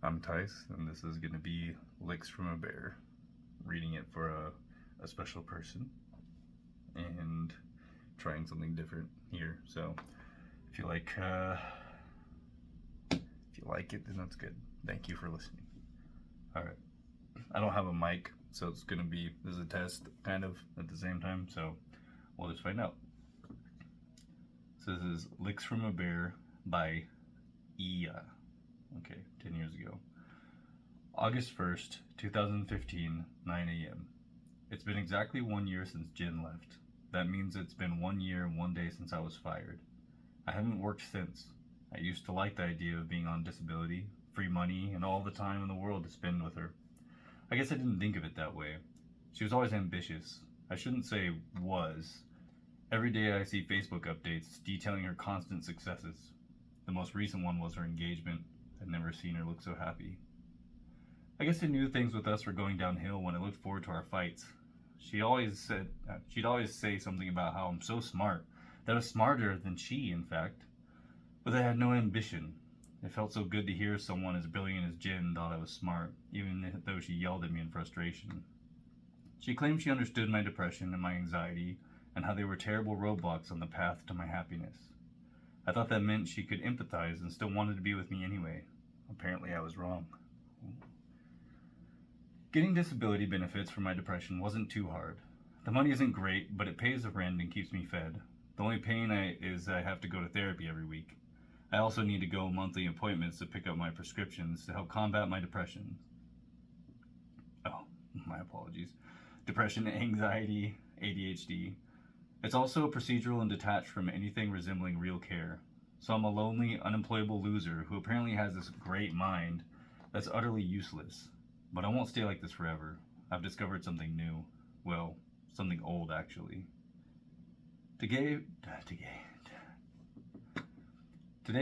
I'm Tice, and this is going to be Licks from a Bear, reading it for a special person and trying something different here. So if you like it, then that's good. Thank you for listening. All right, I don't have a mic, so it's going to be, this is a test kind of at the same time, so we'll just find out. So this is Licks from a Bear by Iya. Okay, 10 years ago. August 1st, 2015, 9 a.m. It's been exactly 1 year since Jen left. That means it's been 1 year and 1 day since I was fired. I haven't worked since. I used to like the idea of being on disability, free money, and all the time in the world to spend with her. I guess I didn't think of it that way. She was always ambitious. I shouldn't say was. Every day I see Facebook updates detailing her constant successes. The most recent one was her engagement. I'd never seen her look so happy. I guess I knew things with us were going downhill when I looked forward to our fights. She'd always say something about how I'm so smart, that I was smarter than she, in fact. But I had no ambition. It felt so good to hear someone as brilliant as Jen thought I was smart, even though she yelled at me in frustration. She claimed she understood my depression and my anxiety, and how they were terrible roadblocks on the path to my happiness. I thought that meant she could empathize and still wanted to be with me anyway. Apparently I was wrong. Getting disability benefits for my depression wasn't too hard. The money isn't great, but it pays the rent and keeps me fed. The only pain is I have to go to therapy every week. I also need to go monthly appointments to pick up my prescriptions to help combat my depression. Oh, my apologies. Depression, anxiety, ADHD. It's also procedural and detached from anything resembling real care. So I'm a lonely, unemployable loser who apparently has this great mind that's utterly useless. But I won't stay like this forever. I've discovered something new. Well, something old, actually. Today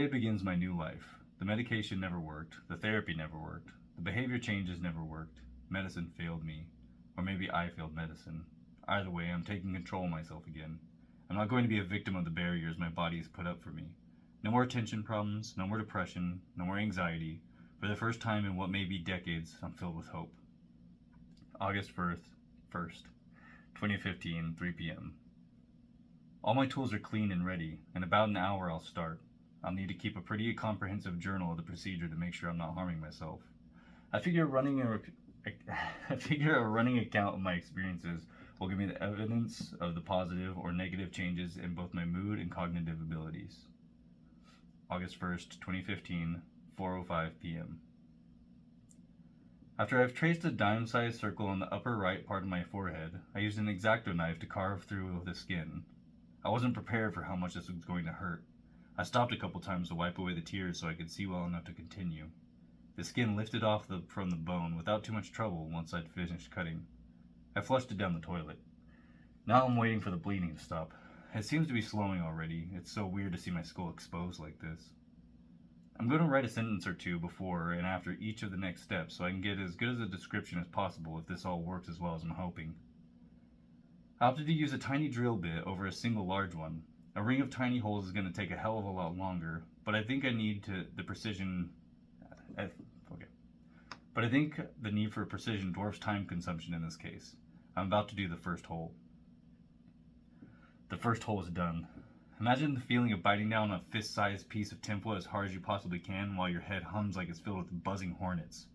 begins my new life. The medication never worked. The therapy never worked. The behavior changes never worked. Medicine failed me. Or maybe I failed medicine. Either way, I'm taking control of myself again. I'm not going to be a victim of the barriers my body has put up for me. No more attention problems, no more depression, no more anxiety. For the first time in what may be decades, I'm filled with hope. August 1st, 2015, 3 p.m. All my tools are clean and ready. In about an hour, I'll start. I'll need to keep a pretty comprehensive journal of the procedure to make sure I'm not harming myself. I figure a running account of my experiences will give me the evidence of the positive or negative changes in both my mood and cognitive abilities. August 1st, 2015, 4:05 p.m. After I've traced a dime-sized circle on the upper right part of my forehead, I used an X-Acto knife to carve through the skin. I wasn't prepared for how much this was going to hurt. I stopped a couple times to wipe away the tears so I could see well enough to continue. The skin lifted off from the bone without too much trouble once I'd finished cutting. I flushed it down the toilet. Now I'm waiting for the bleeding to stop. It seems to be slowing already. It's so weird to see my skull exposed like this. I'm going to write a sentence or two before and after each of the next steps so I can get as good as a description as possible if this all works as well as I'm hoping. I opted to use a tiny drill bit over a single large one. A ring of tiny holes is going to take a hell of a lot longer, but I think the need for precision dwarfs time consumption in this case. I'm about to do the first hole. The first hole is done. Imagine the feeling of biting down on a fist-sized piece of temple as hard as you possibly can while your head hums like it's filled with buzzing hornets.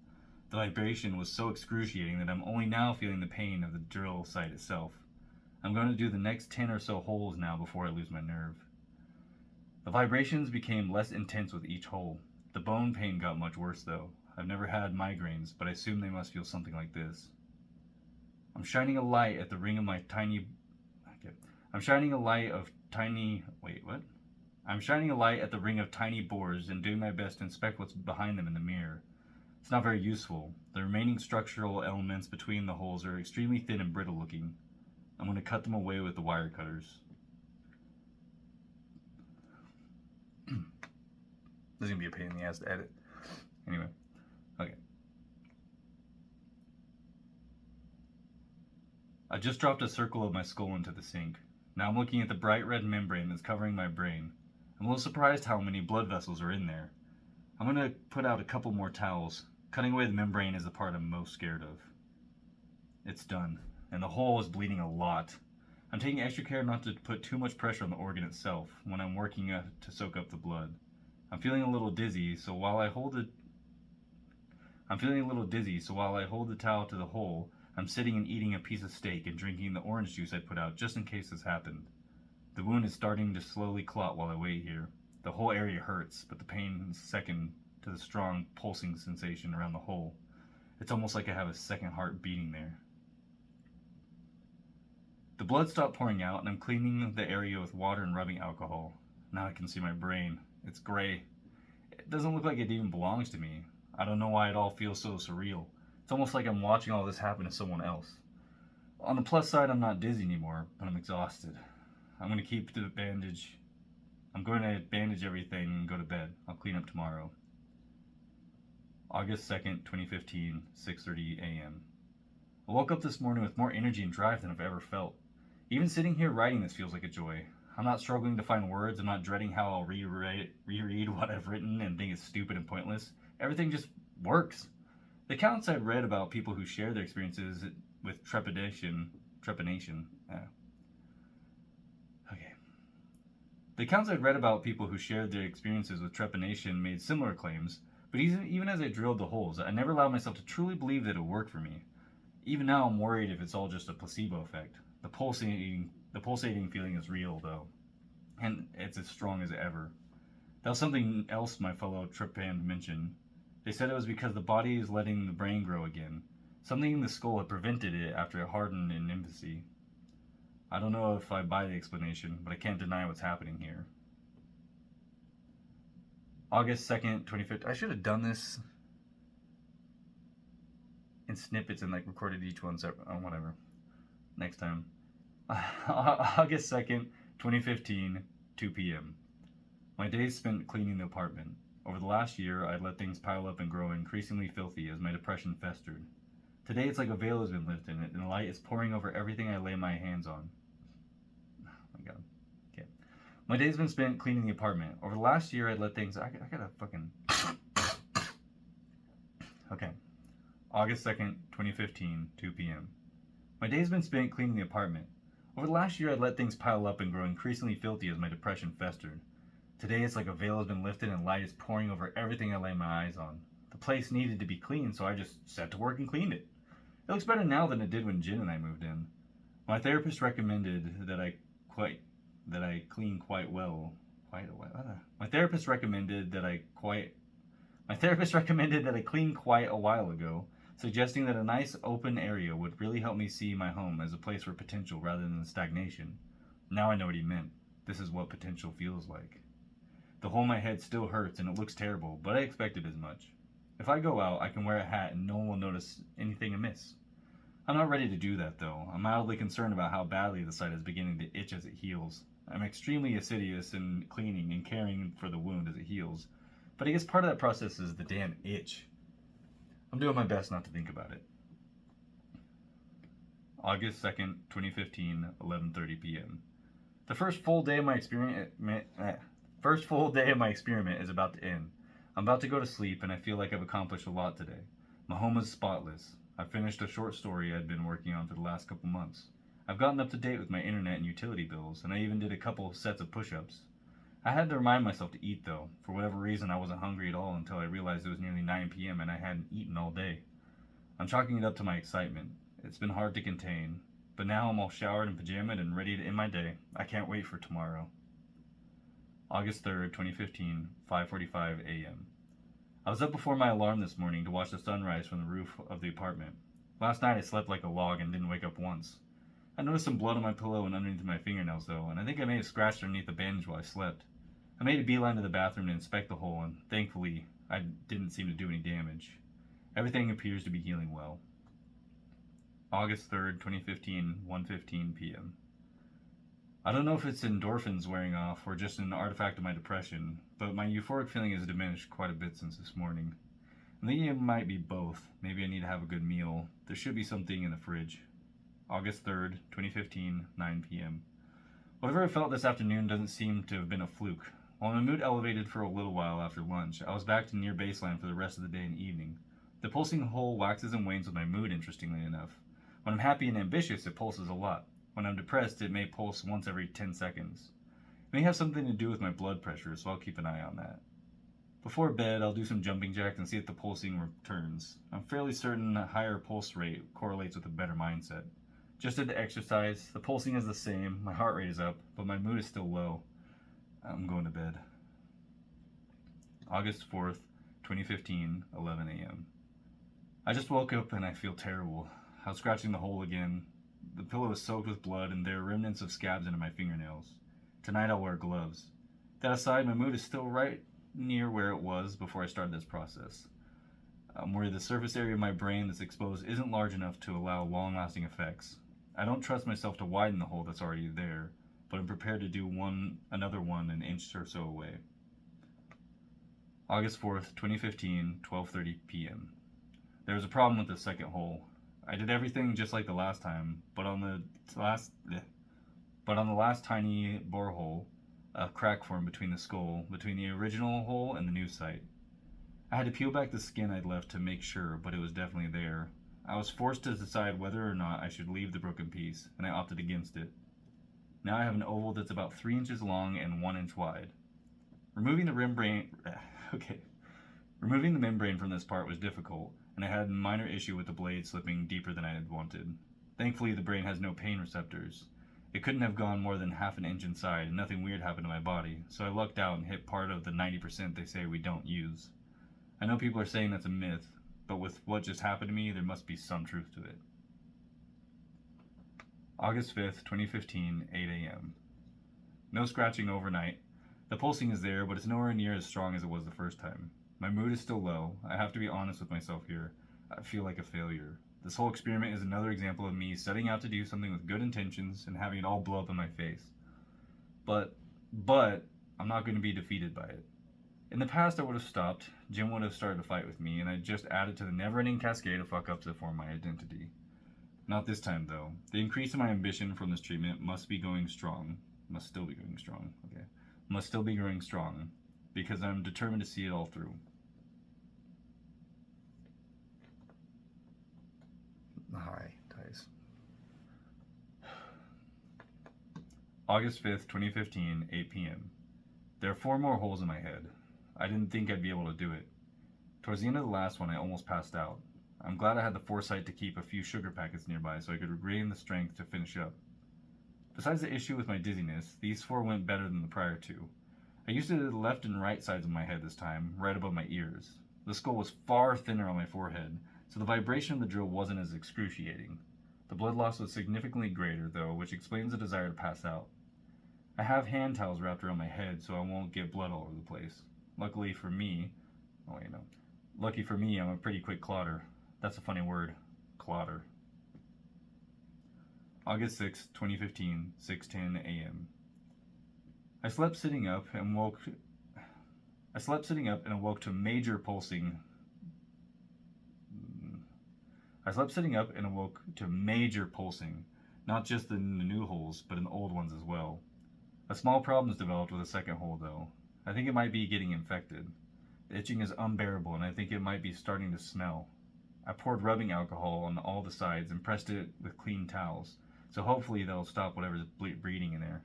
The vibration was so excruciating that I'm only now feeling the pain of the drill site itself. I'm going to do the next 10 or so holes now before I lose my nerve. The vibrations became less intense with each hole. The bone pain got much worse though. I've never had migraines, but I assume they must feel something like this. I'm shining a light at the ring of tiny boars and doing my best to inspect what's behind them in the mirror. It's not very useful. The remaining structural elements between the holes are extremely thin and brittle looking. I'm going to cut them away with the wire cutters. This is going to be a pain in the ass to edit. Anyway, okay. I just dropped a circle of my skull into the sink. Now I'm looking at the bright red membrane that's covering my brain. I'm a little surprised how many blood vessels are in there. I'm going to put out a couple more towels. Cutting away the membrane is the part I'm most scared of. It's done, and the hole is bleeding a lot. I'm taking extra care not to put too much pressure on the organ itself when I'm working to soak up the blood. I'm feeling a little dizzy, so while I hold the towel to the hole, I'm sitting and eating a piece of steak and drinking the orange juice I put out just in case this happened. The wound is starting to slowly clot while I wait here. The whole area hurts, but the pain is second to the strong pulsing sensation around the hole. It's almost like I have a second heart beating there. The blood stopped pouring out, and I'm cleaning the area with water and rubbing alcohol. Now I can see my brain. It's gray. It doesn't look like it even belongs to me. I don't know why it all feels so surreal. It's almost like I'm watching all this happen to someone else. On the plus side, I'm not dizzy anymore, but I'm exhausted. I'm going to bandage everything and go to bed. I'll clean up tomorrow. August 2nd, 2015, 6:30 a.m. I woke up this morning with more energy and drive than I've ever felt. Even sitting here writing this feels like a joy. I'm not struggling to find words. I'm not dreading how I'll reread what I've written and think it's stupid and pointless. Everything just works. The accounts I've read about people who share their experiences with trepidation. The accounts I've read about people who shared their experiences with trepidation made similar claims, but even as I drilled the holes, I never allowed myself to truly believe that it would work for me. Even now, I'm worried if it's all just a placebo effect. The pulsating feeling is real, though, and it's as strong as ever. That was something else my fellow trepand mentioned. They said it was because the body is letting the brain grow again. Something in the skull had prevented it after it hardened in infancy. I don't know if I buy the explanation, but I can't deny what's happening here. August 2nd, 2015. I should have done this in snippets and recorded each one separate. Oh, whatever. Next time. August 2nd, 2015, 2 p.m. My days spent cleaning the apartment. Over the last year, I'd let things pile up and grow increasingly filthy as my depression festered. Today, it's like a veil has been lifted, and the light is pouring over everything I lay my hands on. Oh my god. Okay. My day's been spent cleaning the apartment. Over the last year, I'd let things... I gotta fucking... Okay. August 2nd, 2015, 2 p.m. My day's been spent cleaning the apartment. Over the last year, I'd let things pile up and grow increasingly filthy as my depression festered. Today, it's like a veil has been lifted and light is pouring over everything I lay my eyes on. The place needed to be cleaned, so I just set to work and cleaned it. It looks better now than it did when Jen and I moved in. My therapist recommended that I clean quite well. My therapist recommended that I clean quite a while ago, suggesting that a nice open area would really help me see my home as a place for potential rather than stagnation. Now I know what he meant. This is what potential feels like. The hole in my head still hurts and it looks terrible, but I expected as much. If I go out, I can wear a hat and no one will notice anything amiss. I'm not ready to do that though. I'm mildly concerned about how badly the site is beginning to itch as it heals. I'm extremely assiduous in cleaning and caring for the wound as it heals, but I guess part of that process is the damn itch. I'm doing my best not to think about it. August 2nd, 2015, 11:30 p.m. The first full day of my experiment is about to end. I'm about to go to sleep and I feel like I've accomplished a lot today. My home is spotless. I've finished a short story I'd been working on for the last couple months. I've gotten up to date with my internet and utility bills, and I even did a couple sets of push-ups. I had to remind myself to eat though. For whatever reason, I wasn't hungry at all until I realized it was nearly 9 p.m. and I hadn't eaten all day. I'm chalking it up to my excitement. It's been hard to contain, but now I'm all showered and pajamaed and ready to end my day. I can't wait for tomorrow. August 3rd, 2015, 5:45 a.m. I was up before my alarm this morning to watch the sunrise from the roof of the apartment. Last night I slept like a log and didn't wake up once. I noticed some blood on my pillow and underneath my fingernails though, and I think I may have scratched underneath the bandage while I slept. I made a beeline to the bathroom to inspect the hole, and thankfully I didn't seem to do any damage. Everything appears to be healing well. August 3rd, 2015, 1:15 p.m. I don't know if it's endorphins wearing off or just an artifact of my depression, but my euphoric feeling has diminished quite a bit since this morning. I'm thinking it might be both. Maybe I need to have a good meal. There should be something in the fridge. August 3rd, 2015, 9 p.m. Whatever I felt this afternoon doesn't seem to have been a fluke. While my mood elevated for a little while after lunch, I was back to near baseline for the rest of the day and evening. The pulsing hole waxes and wanes with my mood, interestingly enough. When I'm happy and ambitious, it pulses a lot. When I'm depressed, it may pulse once every 10 seconds. It may have something to do with my blood pressure, so I'll keep an eye on that. Before bed, I'll do some jumping jacks and see if the pulsing returns. I'm fairly certain a higher pulse rate correlates with a better mindset. Just did the exercise, the pulsing is the same, my heart rate is up, but my mood is still low. I'm going to bed. August 4th, 2015, 11 a.m. I just woke up and I feel terrible. I was scratching the hole again. The pillow is soaked with blood and there are remnants of scabs into my fingernails. Tonight I'll wear gloves. That aside, my mood is still right near where it was before I started this process. I'm worried the surface area of my brain that's exposed isn't large enough to allow long-lasting effects. I don't trust myself to widen the hole that's already there, but I'm prepared to do another one an inch or so away. August 4th, 2015, 12:30 p.m. There was a problem with the second hole. I did everything just like the last time, but on the last tiny borehole, a crack formed between the skull, between the original hole and the new site. I had to peel back the skin I'd left to make sure, but it was definitely there. I was forced to decide whether or not I should leave the broken piece, and I opted against it. Now I have an oval that's about 3 inches long and 1 inch wide. Removing the membrane from this part was difficult, and I had a minor issue with the blade slipping deeper than I had wanted. Thankfully, the brain has no pain receptors. It couldn't have gone more than half an inch inside, and nothing weird happened to my body, so I lucked out and hit part of the 90% they say we don't use. I know people are saying that's a myth, but with what just happened to me, there must be some truth to it. August 5th, 2015, 8 a.m. No scratching overnight. The pulsing is there, but it's nowhere near as strong as it was the first time. My mood is still low. I have to be honest with myself here. I feel like a failure. This whole experiment is another example of me setting out to do something with good intentions and having it all blow up in my face. But I'm not going to be defeated by it. In the past, I would have stopped, Jim would have started to fight with me, and I just added to the never-ending cascade of fuck-ups that form my identity. Not this time, though. The increase in my ambition from this treatment must still be going strong, because I'm determined to see it all through. Hi, Tice. August 5th, 2015, 8 p.m. There are 4 more holes in my head. I didn't think I'd be able to do it. Towards the end of the last one, I almost passed out. I'm glad I had the foresight to keep a few sugar packets nearby so I could regain the strength to finish up. Besides the issue with my dizziness, these 4 went better than the prior 2. I used the left and right sides of my head this time, right above my ears. The skull was far thinner on my forehead, so the vibration of the drill wasn't as excruciating. The blood loss was significantly greater, though, which explains the desire to pass out. I have hand towels wrapped around my head so I won't get blood all over the place. Lucky for me, I'm a pretty quick clotter. That's a funny word, clotter. August 6, 2015, 6:10 a.m. I slept sitting up and awoke to major pulsing. Not just in the new holes, but in the old ones as well. A small problem has developed with the second hole, though. I think it might be getting infected. The itching is unbearable, and I think it might be starting to smell. I poured rubbing alcohol on all the sides and pressed it with clean towels, so hopefully that'll stop whatever's breeding in there.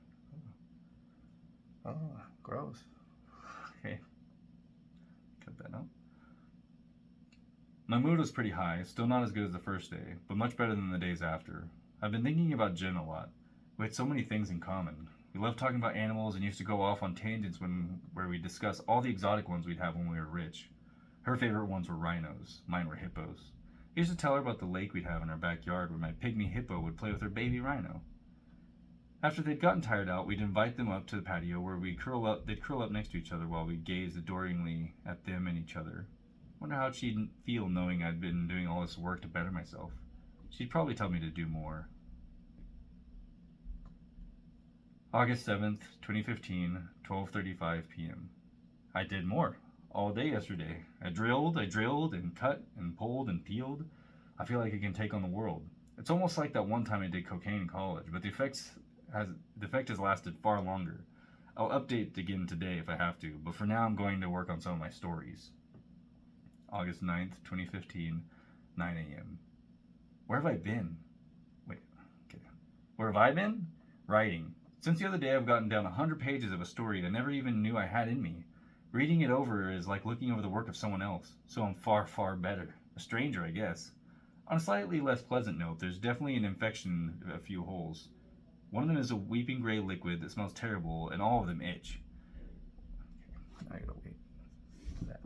Oh, gross. Okay. Cut that out. My mood was pretty high, still not as good as the first day, but much better than the days after. I've been thinking about Jen a lot. We had so many things in common. We loved talking about animals and used to go off on tangents where we discuss all the exotic ones we'd have when we were rich. Her favorite ones were rhinos. Mine were hippos. I used to tell her about the lake we'd have in our backyard where my pygmy hippo would play with her baby rhino. After they'd gotten tired out, we'd invite them up to the patio where they'd curl up next to each other while we gazed adoringly at them and each other. Wonder how she'd feel knowing I'd been doing all this work to better myself. She'd probably tell me to do more. August 7th, 2015, 12:35 p.m. I did more. All day yesterday. I drilled and cut and pulled and peeled. I feel like I can take on the world. It's almost like that one time I did cocaine in college, but the effect has lasted far longer. I'll update again today if I have to, but for now I'm going to work on some of my stories. August 9th, 2015, 9 a.m. Where have I been? Wait, okay. Where have I been? Writing. Since the other day, I've gotten down 100 pages of a story I never even knew I had in me. Reading it over is like looking over the work of someone else, so I'm far, far better. A stranger, I guess. On a slightly less pleasant note, there's definitely an infection in a few holes. One of them is a weeping gray liquid that smells terrible, and all of them itch. I gotta wait for that.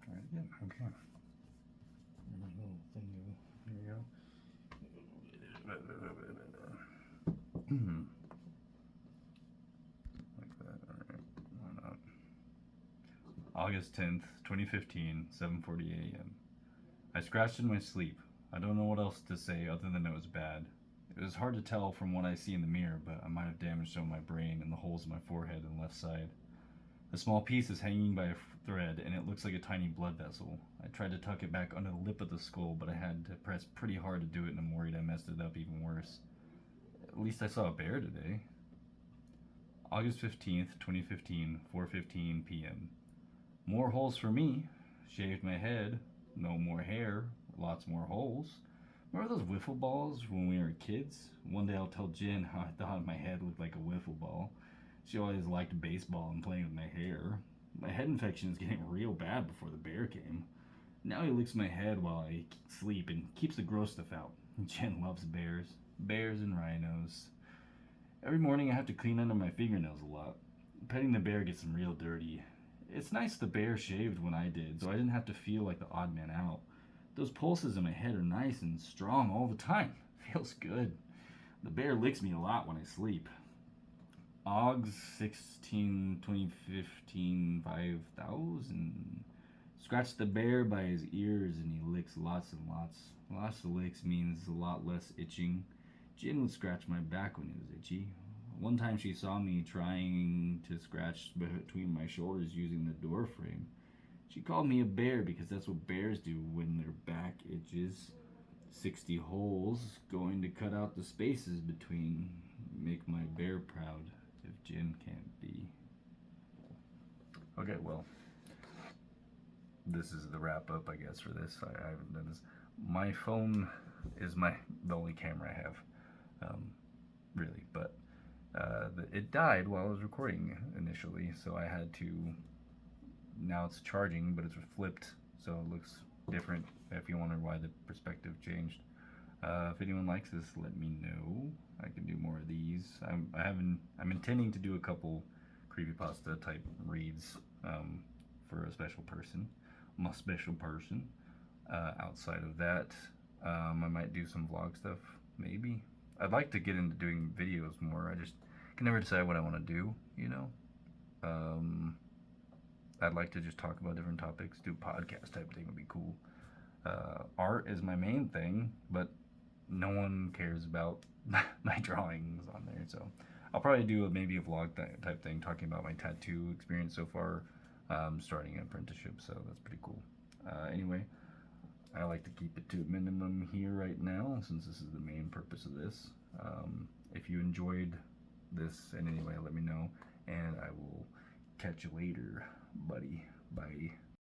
Try it again. Okay. Little thing. Here we go. Like that. All right. Why not? August 10th, 2015, 7:40 a.m. I scratched in my sleep. I don't know what else to say other than it was bad. It was hard to tell from what I see in the mirror, but I might have damaged some of my brain and the holes in my forehead and left side. A small piece is hanging by a thread, and it looks like a tiny blood vessel. I tried to tuck it back under the lip of the skull, but I had to press pretty hard to do it, and I'm worried I messed it up even worse. At least I saw a bear today. August 15th, 2015, 4:15 p.m. More holes for me. Shaved my head. No more hair. Lots more holes. Remember those wiffle balls when we were kids? One day I'll tell Jen how I thought my head looked like a wiffle ball. She always liked baseball and playing with my hair. My head infection is getting real bad before the bear came. Now he licks my head while I sleep and keeps the gross stuff out. Jen loves bears. Bears and rhinos. Every morning I have to clean under my fingernails a lot. Petting the bear gets them real dirty. It's nice the bear shaved when I did, so I didn't have to feel like the odd man out. Those pulses in my head are nice and strong all the time. Feels good. The bear licks me a lot when I sleep. August 16, 2015, 5,000. Scratch the bear by his ears and he licks lots and lots. Lots of licks means a lot less itching. Jen would scratch my back when it was itchy. One time she saw me trying to scratch between my shoulders using the door frame. She called me a bear because that's what bears do when their back itches. 60 holes going to cut out the spaces between. Make my bear proud if Jen can't be. Okay, well, this is the wrap up, I guess, for this. I haven't done this. My phone is the only camera I have, really, but it died while I was recording initially, so I had to. Now it's charging, but it's flipped, so it looks different. If you wonder why the perspective changed, if anyone likes this, let me know. I can do more of these. I'm intending to do a couple creepypasta type reads for a special person, my special person. Outside of that, I might do some vlog stuff, maybe. I'd like to get into doing videos more. I just can never decide what I want to do, you know. I'd like to just talk about different topics, do a podcast type thing would be cool. Art is my main thing, but no one cares about my drawings on there, so I'll probably do maybe a vlog type thing talking about my tattoo experience so far, starting an apprenticeship, so that's pretty cool. Anyway, I like to keep it to a minimum here right now, since this is the main purpose of this. If you enjoyed this in any way, let me know, and I will catch you later, buddy. Bye.